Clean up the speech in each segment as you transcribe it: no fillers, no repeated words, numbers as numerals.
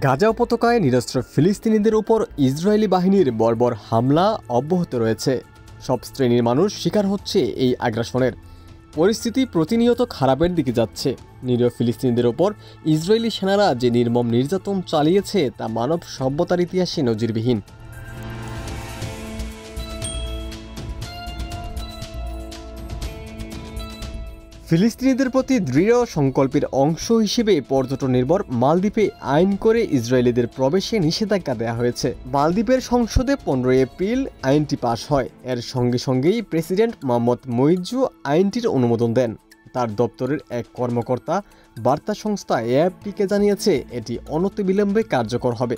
গাজা উপত্যকায় নিরস্ত্র ফিলিস্তিনিদের উপর ইসরায়েলি বাহিনীর বর্বর হামলা অব্যাহত রয়েছে। সব শ্রেণীর মানুষ শিকার হচ্ছে এই আগ্রাসনের। পরিস্থিতি প্রতিনিয়ত খারাপের দিকে যাচ্ছে। নিরীহ ফিলিস্তিনিদের ওপর ইসরায়েলি সেনারা যে নির্মম নির্যাতন চালিয়েছে তা মানব সভ্যতার ইতিহাসে নজিরবিহীন। ফিলিস্তিনিদের প্রতি দৃঢ় সংকল্পের অংশ হিসেবে পর্যটন নির্ভর মালদ্বীপে আইন করে ইসরায়েলিদের প্রবেশে নিষেধাজ্ঞা দেওয়া হয়েছে। মালদ্বীপের সংসদে 15 এপ্রিল আইনটি পাশ হয়। এর সঙ্গে সঙ্গেই প্রেসিডেন্ট মোহাম্মদ মুইজ্জু আইনটির অনুমোদন দেন। তার দপ্তরের এক কর্মকর্তা বার্তা সংস্থা এএফপিকে জানিয়েছে এটি অনতিবিলম্বে কার্যকর হবে।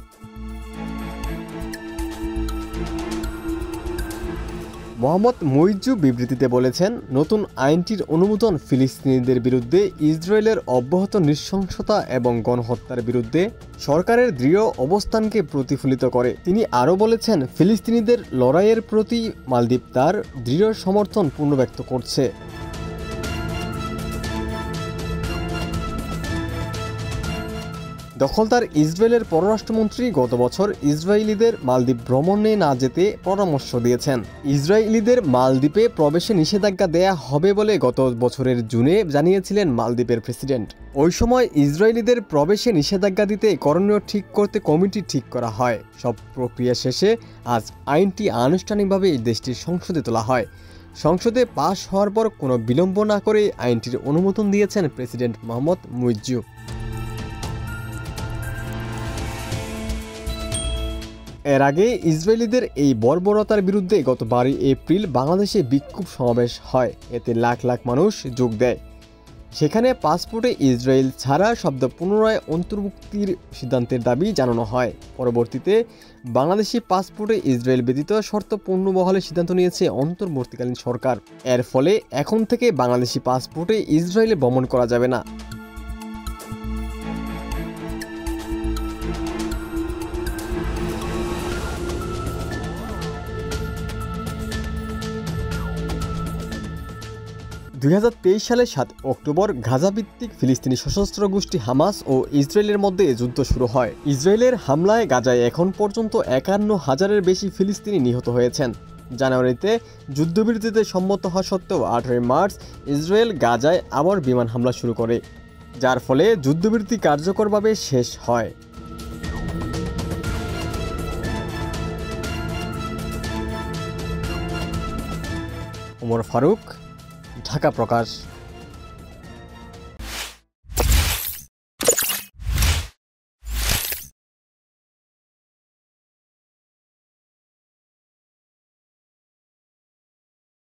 মোহাম্মদ মুইজ্জু বিবৃতিতে বলেছেন, নতুন আইনটির অনুমোদন ফিলিস্তিনিদের বিরুদ্ধে ইসরায়েলের অব্যাহত নৃশংসতা এবং গণহত্যার বিরুদ্ধে সরকারের দৃঢ় অবস্থানকে প্রতিফলিত করে। তিনি আরও বলেছেন, ফিলিস্তিনিদের লড়াইয়ের প্রতি মালদ্বীপ তার দৃঢ় সমর্থন পুনর্ব্যক্ত করছে। দখলদার ইসরায়েলের পররাষ্ট্রমন্ত্রী গত বছর ইসরায়েলিদের মালদ্বীপ ভ্রমণে না যেতে পরামর্শ দিয়েছেন। ইসরায়েলিদের মালদ্বীপে প্রবেশে নিষেধাজ্ঞা দেয়া হবে বলে গত বছরের জুনে জানিয়েছিলেন মালদ্বীপের প্রেসিডেন্ট। ওই সময় ইসরায়েলিদের প্রবেশে নিষেধাজ্ঞা দিতে করণীয় ঠিক করতে কমিটি ঠিক করা হয়। সব প্রক্রিয়া শেষে আজ আইনটি আনুষ্ঠানিকভাবে দেশটির সংসদে তোলা হয়। সংসদে পাশ হওয়ার পর কোনো বিলম্ব না করে আইনটির অনুমোদন দিয়েছেন প্রেসিডেন্ট মোহাম্মদ মুইজ্জু। এর আগে ইসরায়েলিদের এই বর্বরতার বিরুদ্ধে গত 12 এপ্রিল বাংলাদেশে বিক্ষোভ সমাবেশ হয়। এতে লাখ লাখ মানুষ যোগ দেয়। সেখানে পাসপোর্টে ইসরায়েল ছাড়া শব্দ পুনরায় অন্তর্ভুক্তির সিদ্ধান্তের দাবি জানানো হয়। পরবর্তীতে বাংলাদেশি পাসপোর্টে ইসরায়েল ব্যতীত শর্ত পুনর্বহালের সিদ্ধান্ত নিয়েছে অন্তর্বর্তীকালীন সরকার। এর ফলে এখন থেকে বাংলাদেশি পাসপোর্টে ইসরায়েলে ভ্রমণ করা যাবে না। সালের 7 অক্টোবর গাজাভিত্তিক ফিলিস্তিনি সশস্ত্র গোষ্ঠী হামাস ও ইসরায়েলের মধ্যে যুদ্ধ শুরু হয়। ইসরায়েলের হামলায় গাজায় এখন পর্যন্ত 51,000-এর বেশি ফিলিস্তিনি নিহত হয়েছেন। জানুয়ারিতে যুদ্ধবিরতিতে সম্মত হওয়া সত্ত্বেও 18 মার্চ ইসরায়েল গাজায় আবার বিমান হামলা শুরু করে, যার ফলে যুদ্ধবিরতি কার্যকরভাবে শেষ হয়। ওমর ফারুক, ঢাকা প্রকাশ।